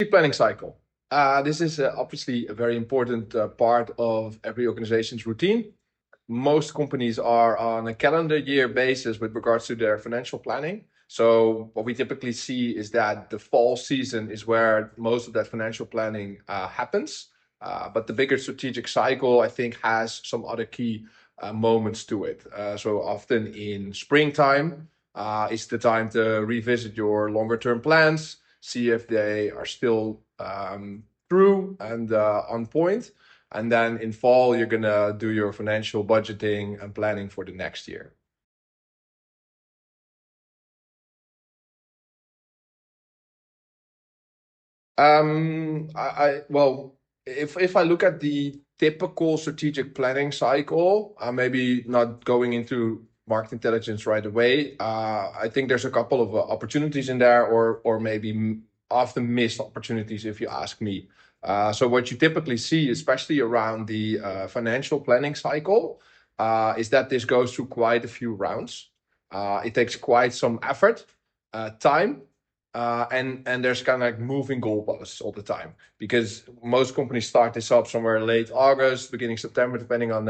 Planning cycle. This is obviously a very important part of every organization's routine. Most companies are on a calendar year basis with regards to their financial planning. So what we typically see is that the fall season is where most of that financial planning happens. But the bigger strategic cycle, I think, has some other key moments to it. So often in springtime is the time to revisit your longer term plans, see if they are still true and on point. And then in fall, you're going to do your financial budgeting and planning for the next year. Well, if I look at the typical strategic planning cycle, maybe not going into market intelligence right away, I think there's a couple of opportunities in there, or maybe often missed opportunities, if you ask me. So what you typically see, especially around the financial planning cycle, is that this goes through quite a few rounds. It takes quite some effort, time, and there's kind of like moving goalposts all the time, because most companies start this up somewhere late August, beginning September, depending on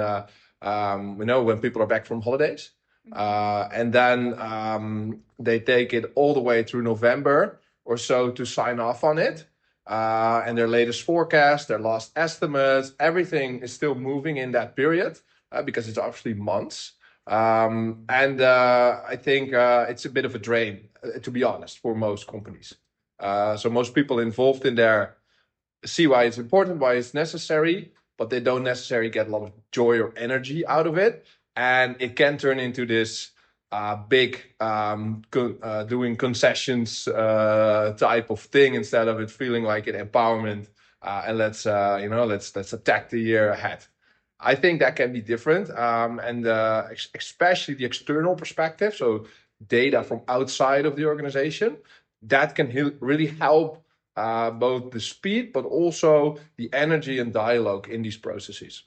when people are back from holidays. And then they take it all the way through November or so to sign off on it. And their latest forecast, their last estimates, everything is still moving in that period because it's obviously months. And I think it's a bit of a drain, to be honest, for most companies. So most people involved in there see why it's important, why it's necessary, but they don't necessarily get a lot of joy or energy out of it. And it can turn into this big doing concessions type of thing, instead of it feeling like an empowerment. And let's attack the year ahead. I think that can be different, and especially the external perspective, so data from outside of the organization, that can really help both the speed, but also the energy and dialogue in these processes.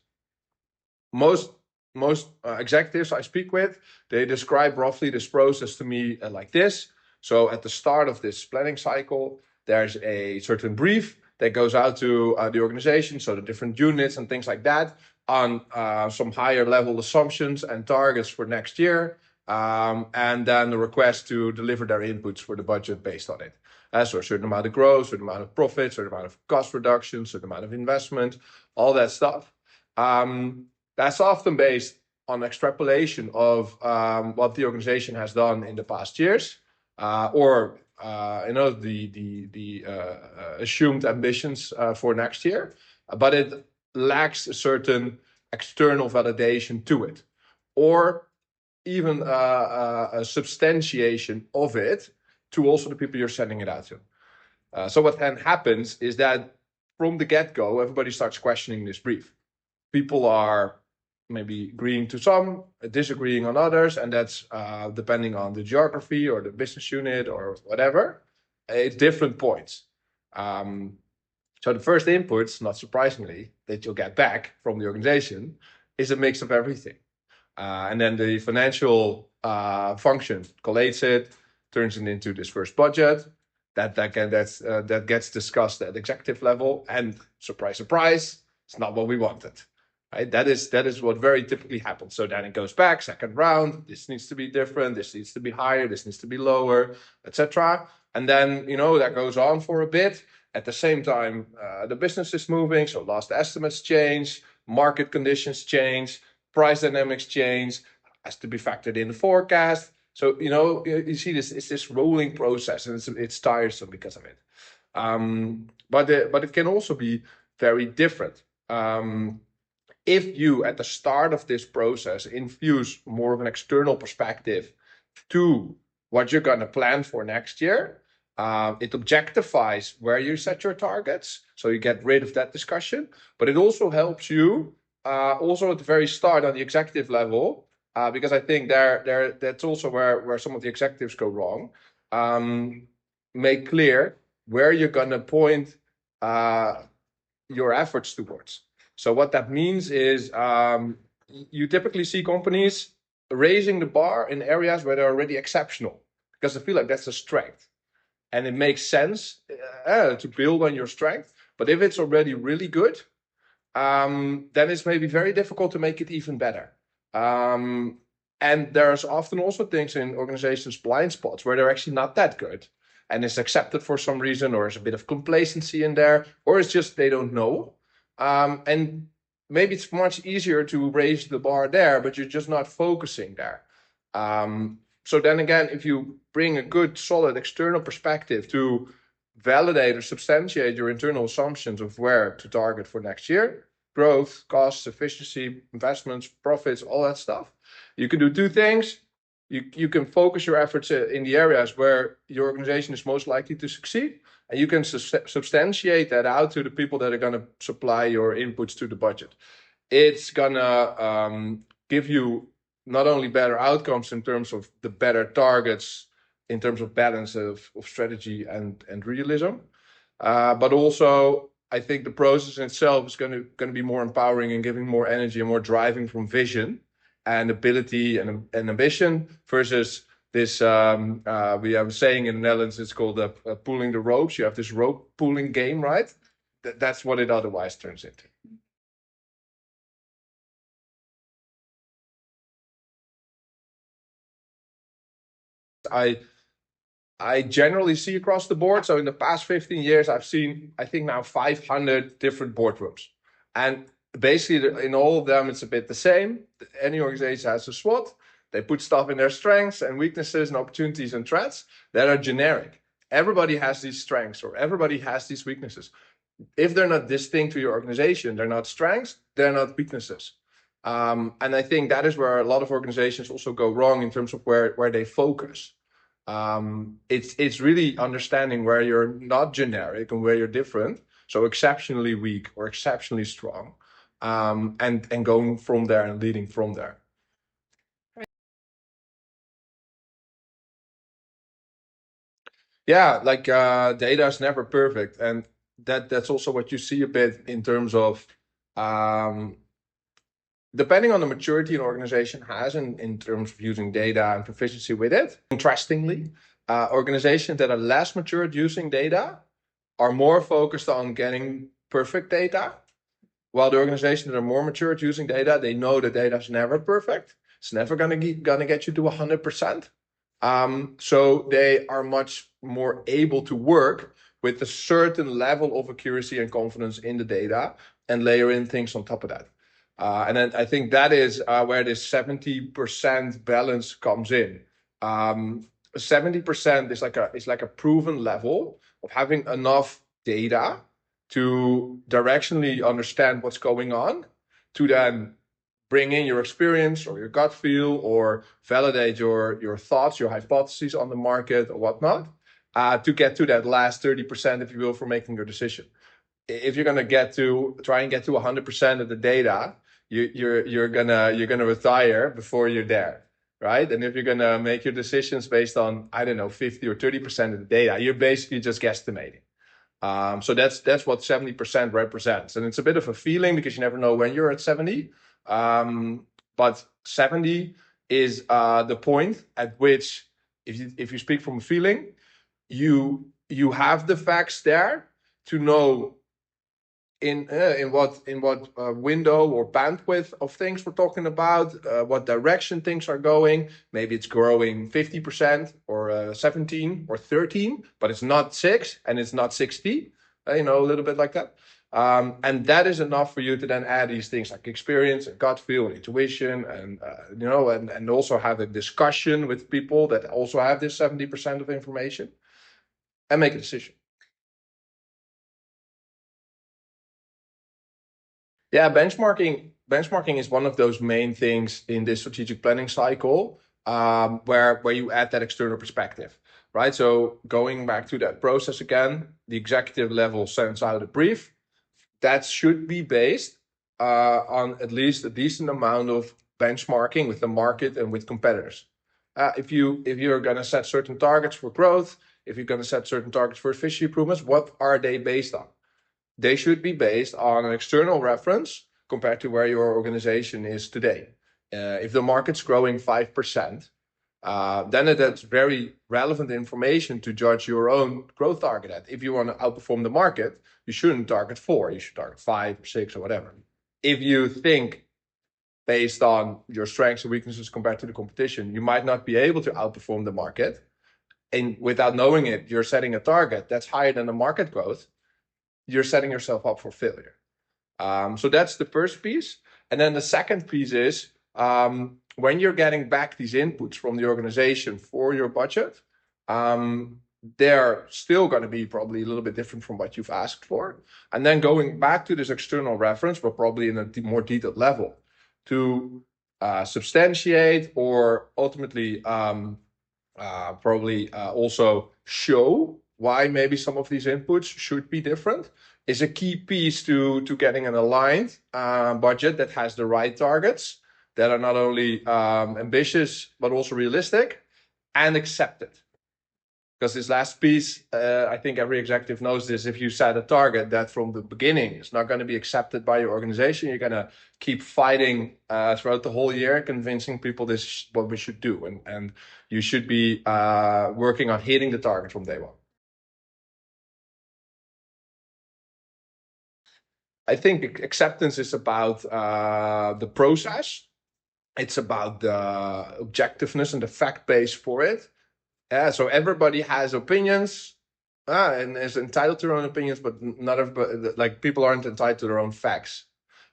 Most executives I speak with, they describe roughly this process to me like this. So at the start of this planning cycle, there's a certain brief that goes out to the organization, so the different units and things like that, on some higher level assumptions and targets for next year, and then the request to deliver their inputs for the budget based on it. So a certain amount of growth, certain amount of profit, certain amount of cost reduction, certain amount of investment, all that stuff. That's often based on extrapolation of what the organization has done in the past years, or the assumed ambitions for next year, but it lacks a certain external validation to it, or even a substantiation of it to also the people you're sending it out to. So what then happens is that from the get-go, everybody starts questioning this brief. People are maybe agreeing to some, disagreeing on others, and that's depending on the geography or the business unit or whatever. It's different points. So the first inputs, not surprisingly, that you'll get back from the organization is a mix of everything. And then the financial function collates it, turns it into this first budget. That gets discussed at executive level, and surprise, surprise, it's not what we wanted. Right? That is what very typically happens. So then it goes back, second round. This needs to be different. This needs to be higher. This needs to be lower, etc. And then that goes on for a bit. At the same time, the business is moving. So last estimates change, market conditions change, price dynamics change. Has to be factored in the forecast. So you see this. It's this rolling process, and it's tiresome because of it. But it can also be very different. If you, at the start of this process, infuse more of an external perspective to what you're going to plan for next year, it objectifies where you set your targets, so you get rid of that discussion. But it also helps you, also at the very start on the executive level, because I think that's also where some of the executives go wrong. Make clear where you're going to point your efforts towards. So what that means is you typically see companies raising the bar in areas where they're already exceptional, because they feel like that's a strength. and it makes sense to build on your strength. But if it's already really good, then it's maybe very difficult to make it even better. And there's often also things in organizations, blind spots, where they're actually not that good. And it's accepted for some reason, or there's a bit of complacency in there, or it's just they don't know. And maybe it's much easier to raise the bar there, but you're just not focusing there. So then again, if you bring a good, solid external perspective to validate or substantiate your internal assumptions of where to target for next year, growth, costs, efficiency, investments, profits, all that stuff, you can do two things. You can focus your efforts in the areas where your organization is most likely to succeed, and you can substantiate that out to the people that are going to supply your inputs to the budget. It's going to give you not only better outcomes in terms of the better targets, in terms of balance of strategy and realism, but also I think the process itself is going to be more empowering and giving more energy and more driving from vision and ability and ambition versus this, we have a saying in the Netherlands, it's called pulling the ropes. You have this rope pulling game, right? That's what it otherwise turns into. I generally see across the board. So in the past 15 years, I've seen, I think now 500 different boardrooms. And basically in all of them, it's a bit the same. Any organization has a SWOT. They put stuff in their strengths and weaknesses and opportunities and threats that are generic. Everybody has these strengths or everybody has these weaknesses. If they're not distinct to your organization, they're not strengths, they're not weaknesses. And I think that is where a lot of organizations also go wrong in terms of where they focus. It's really understanding where you're not generic and where you're different. So exceptionally weak or exceptionally strong, and going from there and leading from there. Yeah, like data is never perfect, and that's also what you see a bit in terms of depending on the maturity an organization has in terms of using data and proficiency with it. Interestingly, organizations that are less mature at using data are more focused on getting perfect data, while the organizations that are more mature at using data, they know that data is never perfect. It's never gonna get you to 100%. So they are much more able to work with a certain level of accuracy and confidence in the data and layer in things on top of that. And then I think that is where this 70% balance comes in. 70% is like a proven level of having enough data to directionally understand what's going on, to then bring in your experience or your gut feel or validate your thoughts, your hypotheses on the market or whatnot, to get to that last 30%, if you will, for making your decision. If you're gonna try and get to 100% of the data, you're gonna retire before you're there, right? And if you're gonna make your decisions based on, I don't know, 50 or 30% of the data, you're basically just guesstimating. So that's what 70% represents, and it's a bit of a feeling because you never know when you're at 70. But 70 is the point at which, if you speak from a feeling, you have the facts there to know in what window or bandwidth of things we're talking about, what direction things are going. Maybe it's growing 50% or 17 or 13, but it's not 6 and it's not 60, a little bit like that. And that is enough for you to then add these things like experience and gut feel and intuition and and also have a discussion with people that also have this 70% of information and make a decision. Yeah, benchmarking is one of those main things in this strategic planning cycle, where you add that external perspective, right? So going back to that process again, the executive level sends out a brief that should be based on at least a decent amount of benchmarking with the market and with competitors. If you're going to set certain targets for growth, if you're going to set certain targets for efficiency improvements, what are they based on? They should be based on an external reference compared to where your organization is today. If the market's growing 5%, then that's very relevant information to judge your own growth target at. If you want to outperform the market, you shouldn't target 4, you should target 5 or 6 or whatever. If you think based on your strengths and weaknesses compared to the competition, you might not be able to outperform the market, and without knowing it, you're setting a target that's higher than the market growth, you're setting yourself up for failure. So that's the first piece. And then the second piece is, when you're getting back these inputs from the organization for your budget, they're still going to be probably a little bit different from what you've asked for. And then going back to this external reference, but probably in a more detailed level, to substantiate or ultimately probably also show why maybe some of these inputs should be different, is a key piece to getting an aligned budget that has the right targets, that are not only ambitious, but also realistic and accepted. Because this last piece, I think every executive knows this, if you set a target that from the beginning is not going to be accepted by your organization, you're going to keep fighting throughout the whole year, convincing people this is what we should do. And you should be working on hitting the target from day one. I think acceptance is about the process. It's about the objectiveness and the fact base for it. So everybody has opinions and is entitled to their own opinions, but not everybody, like people aren't entitled to their own facts.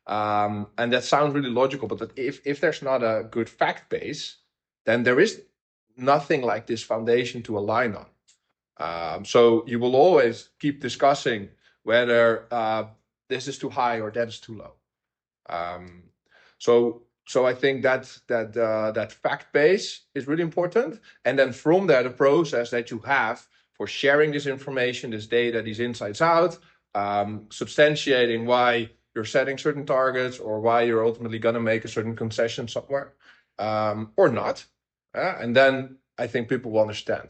And that sounds really logical, but if there's not a good fact base, then there is nothing like this foundation to align on. So you will always keep discussing whether this is too high or that is too low. So I think that fact base is really important. And then from there, the process that you have for sharing this information, this data, these insights out, substantiating why you're setting certain targets or why you're ultimately going to make a certain concession somewhere or not. And then I think people will understand.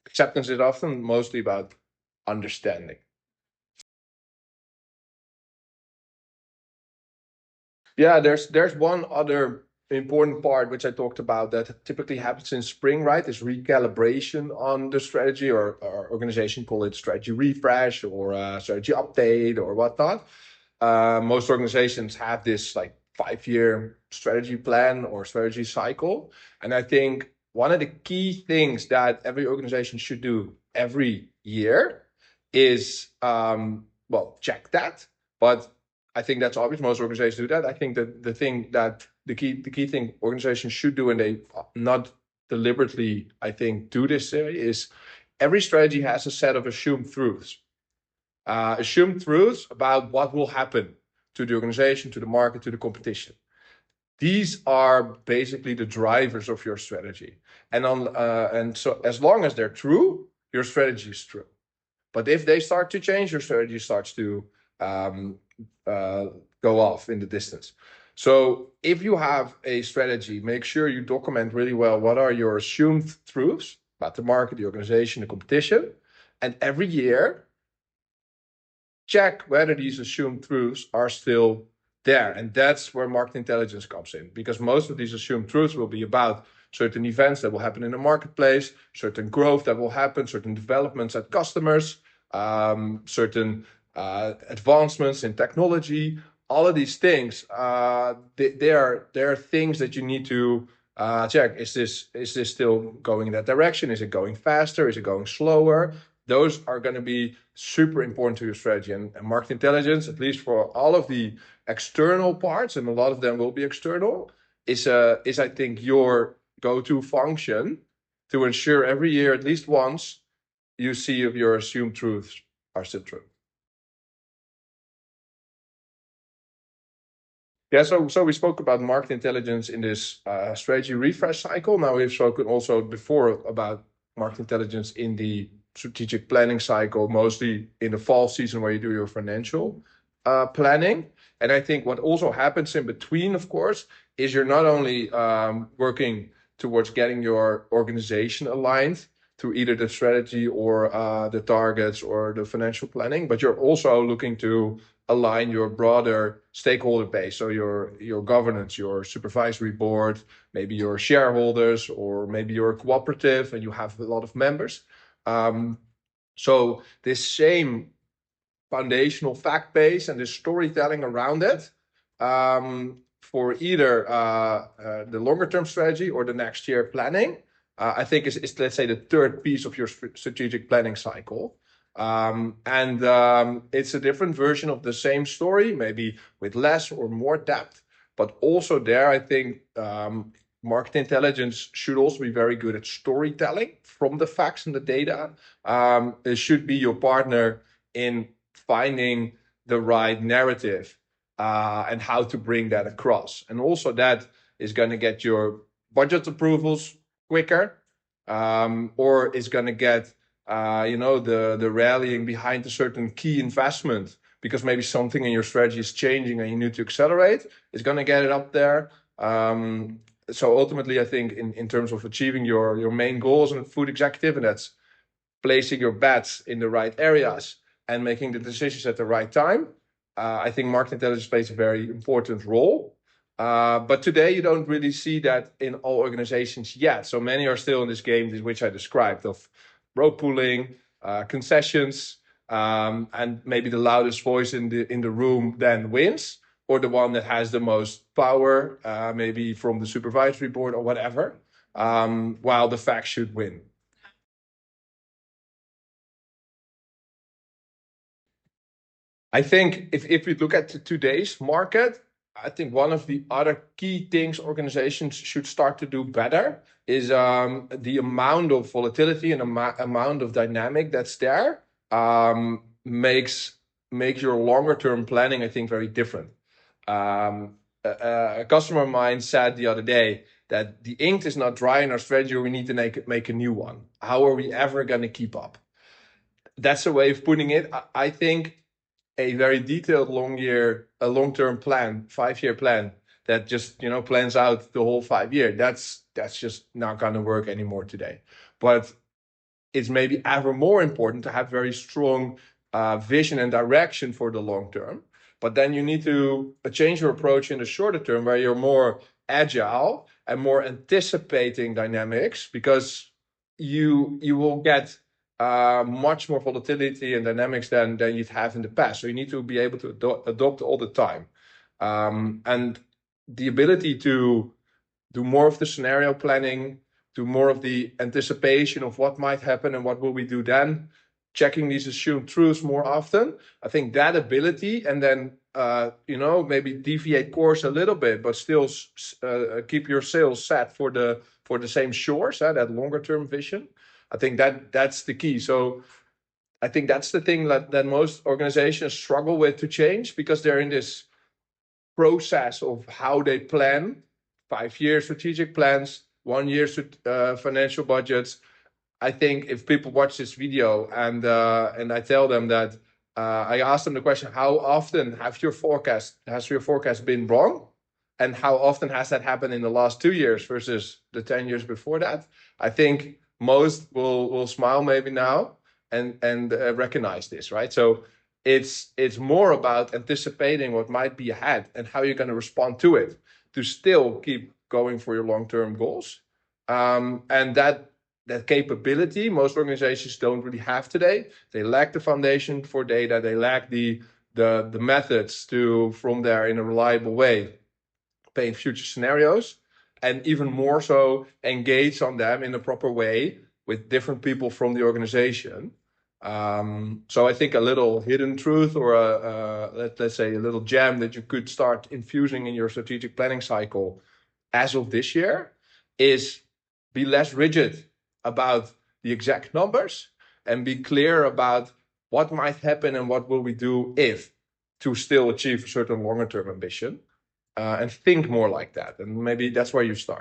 Acceptance is often mostly about understanding. Yeah, there's one other important part which I talked about that typically happens in spring, right? Is recalibration on the strategy, or organization call it strategy refresh or strategy update or whatnot. Most organizations have this like 5-year strategy plan or strategy cycle, and I think one of the key things that every organization should do every year is check that, but I think that's obvious. Most organizations do that. I think that the key thing organizations should do, and they not deliberately, I think, do this, is every strategy has a set of assumed truths. Assumed truths about what will happen to the organization, to the market, to the competition. These are basically the drivers of your strategy. And so as long as they're true, your strategy is true. But if they start to change, your strategy starts to go off in the distance. So if you have a strategy, make sure you document really well what are your assumed truths about the market, the organization, the competition. And every year, check whether these assumed truths are still there. And that's where market intelligence comes in, because most of these assumed truths will be about certain events that will happen in the marketplace, certain growth that will happen, certain developments at customers, certain advancements in technology. All of these things, there are things that you need to check. Is this still going in that direction? Is it going faster? Is it going slower? Those are going to be super important to your strategy. And market intelligence, at least for all of the external parts, and a lot of them will be external, is I think your go-to function to ensure every year, at least once, you see if your assumed truths are still true. Yeah, so we spoke about market intelligence in this strategy refresh cycle. Now we've spoken also before about market intelligence in the strategic planning cycle, mostly in the fall season where you do your financial planning. And I think what also happens in between, of course, is you're not only working towards getting your organization aligned to either the strategy or the targets or the financial planning, but you're also looking to align your broader stakeholder base. So your governance, your supervisory board, maybe your shareholders, or maybe you're a cooperative and you have a lot of members. So this same foundational fact base and the storytelling around it for either the longer term strategy or the next year planning, I think is let's say the third piece of your strategic planning cycle. It's a different version of the same story, maybe with less or more depth, but also there I think market intelligence should also be very good at storytelling from the facts and the data. It should be your partner in finding the right narrative and how to bring that across. And also that is going to get your budget approvals quicker, or is going to get the rallying behind a certain key investment because maybe something in your strategy is changing and you need to accelerate. It's going to get it up there. So ultimately, I think in terms of achieving your main goals as a food executive, and that's placing your bets in the right areas and making the decisions at the right time, I think market intelligence plays a very important role. But today you don't really see that in all organizations yet. So many are still in this game, which I described, of rope pulling, concessions, and maybe the loudest voice in the room then wins, or the one that has the most power, maybe from the supervisory board or whatever, while the facts should win. I think if we look at today's market, I think one of the other key things organizations should start to do better is the amount of volatility and amount of dynamic that's there makes your longer term planning, I think, very different. A customer of mine said the other day that the ink is not dry in our strategy, we need to make a new one. How are we ever going to keep up? That's a way of putting it. I think a very detailed long-term plan, 5-year plan that just plans out the whole 5 year. That's just not going to work anymore today. But it's maybe ever more important to have very strong vision and direction for the long term. But then you need to change your approach in the shorter term, where you're more agile and more anticipating dynamics, because you will get much more volatility and dynamics than you'd have in the past. So you need to be able to adopt all the time. And the ability to do more of the scenario planning, do more of the anticipation of what might happen and what will we do then, checking these assumed truths more often. I think that ability, and then maybe deviate course a little bit, but still keep your sails set for the same shores, that longer term vision. I think that's the key. So I think that's the thing that most organizations struggle with to change, because they're in this process of how they plan 5-year strategic plans, 1-year financial budgets. I think if people watch this video and I tell them that I ask them the question, how often has your forecast been wrong? And how often has that happened in the last 2 years versus the 10 years before that? I think most will smile maybe now and recognize this, right? So it's more about anticipating what might be ahead and how you're going to respond to it to still keep going for your long-term goals. And that capability, most organizations don't really have today. They lack the foundation for data. They lack the methods to, from there in a reliable way, paint future scenarios, and even more so engage on them in a proper way with different people from the organization. So I think a little hidden truth, or let's say a little gem that you could start infusing in your strategic planning cycle as of this year is be less rigid about the exact numbers and be clear about what might happen and what will we do if, to still achieve a certain longer term ambition, and think more like that. And maybe that's where you start.